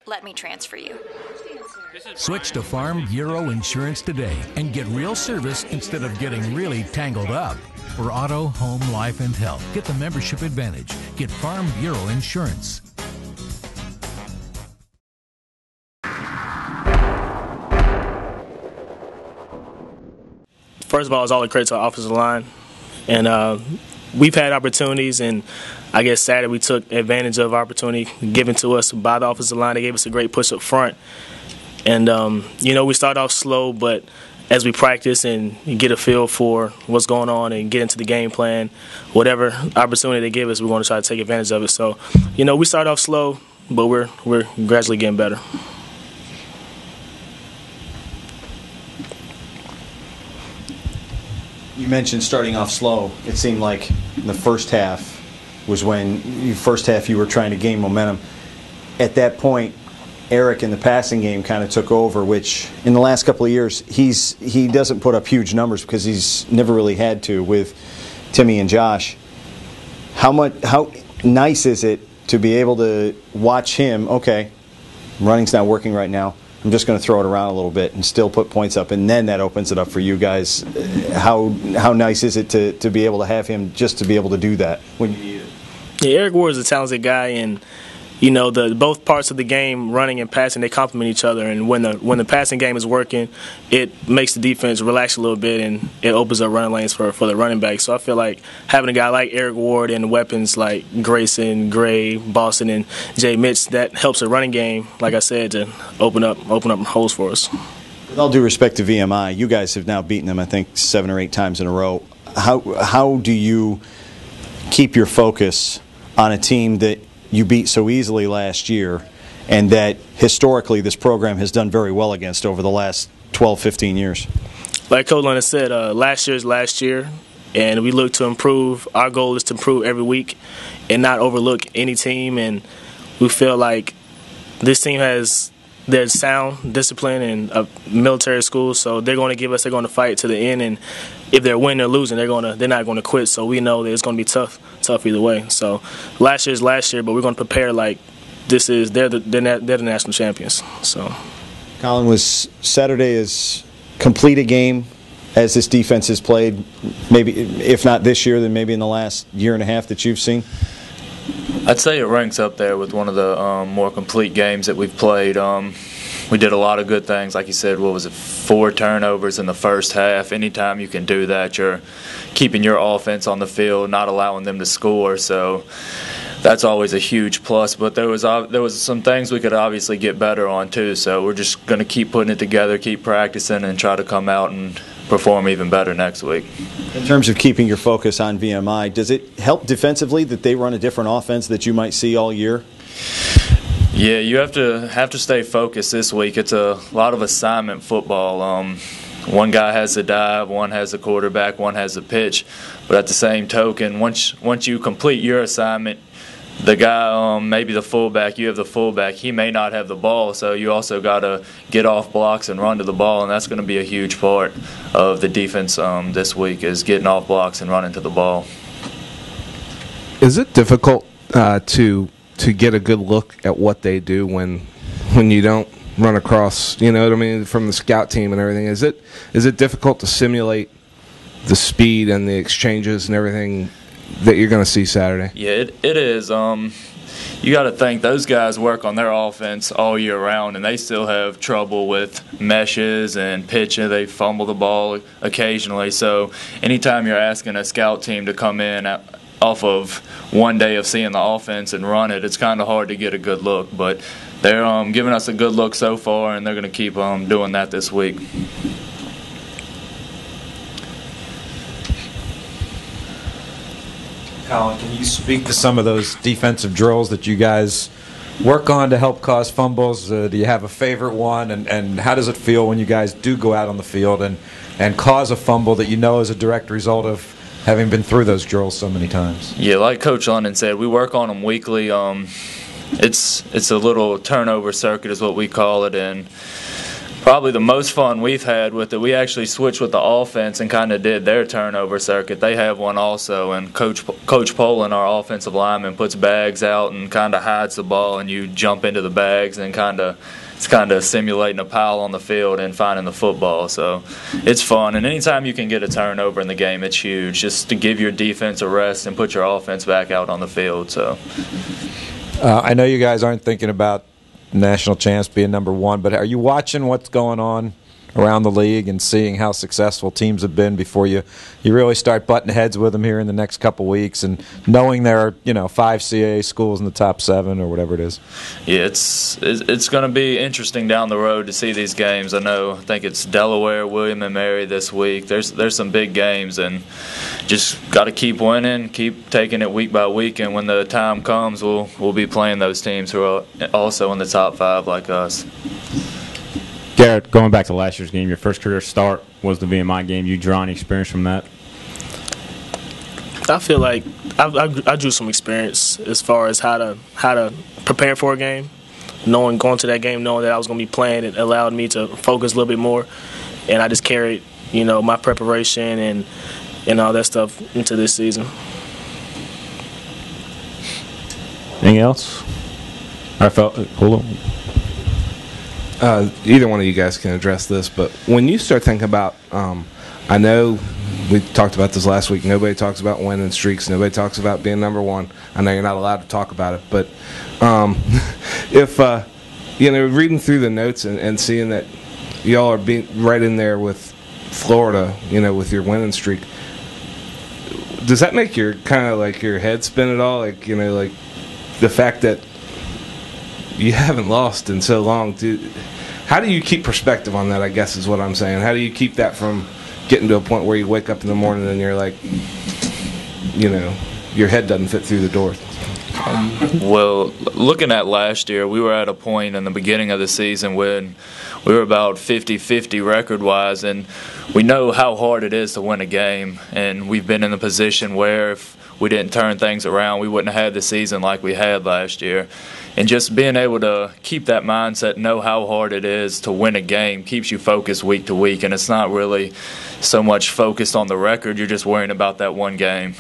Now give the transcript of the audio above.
Let me transfer you. Switch to Farm Bureau Insurance today and get real service instead of getting really tangled up. For auto, home, life, and health, get the membership advantage. Get Farm Bureau Insurance. First of all, it's all the credit to our offensive line. And we've had opportunities, and I guess Saturday we took advantage of opportunity given to us by the offensive line. They gave us a great push up front. And, we started off slow, but as we practice and get a feel for what's going on and get into the game plan, whatever opportunity they give us, we're going to try to take advantage of it. So, we started off slow, but we're gradually getting better. You mentioned starting off slow. It seemed like in the first half was when you were trying to gain momentum. At that point, Eric in the passing game kind of took over, which in the last couple of years he doesn't put up huge numbers because he's never really had to with Timmy and Josh. How nice is it to be able to watch him? Okay, running's not working right now. I'm just going to throw it around a little bit and still put points up, and then that opens it up for you guys. How nice is it to be able to have him just to be able to do that when you need it? Yeah, Eric Ward is a talented guy, and both parts of the game, running and passing, they complement each other. And when the passing game is working, it makes the defense relax a little bit, and it opens up running lanes for the running back. So I feel like having a guy like Eric Ward and weapons like Grayson, Gray, Boston, and Jay Mitch, that helps the running game, like I said, to open up holes for us. With all due respect to VMI, you guys have now beaten them, I think, 7 or 8 times in a row. How do you keep your focus on a team that you beat so easily last year and that historically this program has done very well against over the last 12, 15 years? Like Collin has said, last year is last year, and we look to improve. Our goal is to improve every week and not overlook any team, and we feel like this team has their sound discipline and a military school, so they're going to fight to the end, and if they're winning or losing, they're not going to quit. So we know that it's going to be tough either way. So last year is last year, but we're going to prepare like they're the national champions. So, Collin, was Saturday as complete a game as this defense has played, maybe if not this year, then maybe in the last year and a half that you've seen? I'd say it ranks up there with one of the more complete games that we've played. We did a lot of good things. Like you said, 4 turnovers in the first half. Anytime you can do that, you're keeping your offense on the field, not allowing them to score. So that's always a huge plus. But there was some things we could obviously get better on too. So we're just going to keep putting it together, keep practicing, and try to come out and perform even better next week. In terms of keeping your focus on VMI, does it help defensively that they run a different offense that you might see all year? Yeah, you have to stay focused this week. It's a lot of assignment football. One guy has the dive, one has the quarterback, one has the pitch. But at the same token, once you complete your assignment, the guy, maybe the fullback, you have the fullback, he may not have the ball, so you also got to get off blocks and run to the ball, and that's going to be a huge part of the defense this week is getting off blocks and running to the ball. Is it difficult to get a good look at what they do when you don't run across, you know what I mean, from the scout team and everything? Is it difficult to simulate the speed and the exchanges and everything that you're going to see Saturday? Yeah, it is. You got to think those guys work on their offense all year round, and they still have trouble with meshes and pitching. They fumble the ball occasionally. So anytime you're asking a scout team to come in off of one day of seeing the offense and run it, it's kind of hard to get a good look. But they're giving us a good look so far, and they're going to keep doing that this week. Collin, can you speak to some of those defensive drills that you guys work on to help cause fumbles? Do you have a favorite one? And how does it feel when you guys do go out on the field and cause a fumble that you know is a direct result of having been through those drills so many times? Yeah, like Coach London said, we work on them weekly. It's a little turnover circuit is what we call it, and Probably the most fun we've had with it. We actually switched with the offense and kind of did their turnover circuit. They have one also, and Coach Poland, our offensive lineman, puts bags out and kind of hides the ball, and you jump into the bags and it's kind of simulating a pile on the field and finding the football. So it's fun, and anytime you can get a turnover in the game, it's huge, just to give your defense a rest and put your offense back out on the field. So I know you guys aren't thinking about national champs being number one, but are you watching what's going on around the league and seeing how successful teams have been before you really start butting heads with them here in the next couple weeks, and knowing there are 5 CAA schools in the top 7 or whatever it is? Yeah, it's going to be interesting down the road to see these games. I think it's Delaware, William and Mary this week. There's some big games, and just got to keep winning, keep taking it week by week, and when the time comes, we'll be playing those teams who are also in the top 5 like us. Garrett, going back to last year's game, your first career start was the VMI game. You draw any experience from that? I feel like I drew some experience as far as how to prepare for a game. Going to that game, knowing that I was going to be playing, it allowed me to focus a little bit more, and I just carried my preparation and all that stuff into this season. Anything else? Hold on. Either one of you guys can address this, but when you start thinking about, I know we talked about this last week, nobody talks about winning streaks, nobody talks about being number one. I know you're not allowed to talk about it, but if, reading through the notes and seeing that y'all are being right in there with Florida, with your winning streak, does that make your kind of like your head spin at all? Like, like the fact that you haven't lost in so long. How do you keep perspective on that, I guess is what I'm saying? How do you keep that from getting to a point where you wake up in the morning and you're like, your head doesn't fit through the door? Well, looking at last year, we were at a point in the beginning of the season when we were about 50-50 record-wise, and we know how hard it is to win a game, and we've been in a position where if we didn't turn things around, we wouldn't have had the season like we had last year. And just being able to keep that mindset, know how hard it is to win a game, keeps you focused week to week, and it's not really so much focused on the record, you're just worrying about that one game.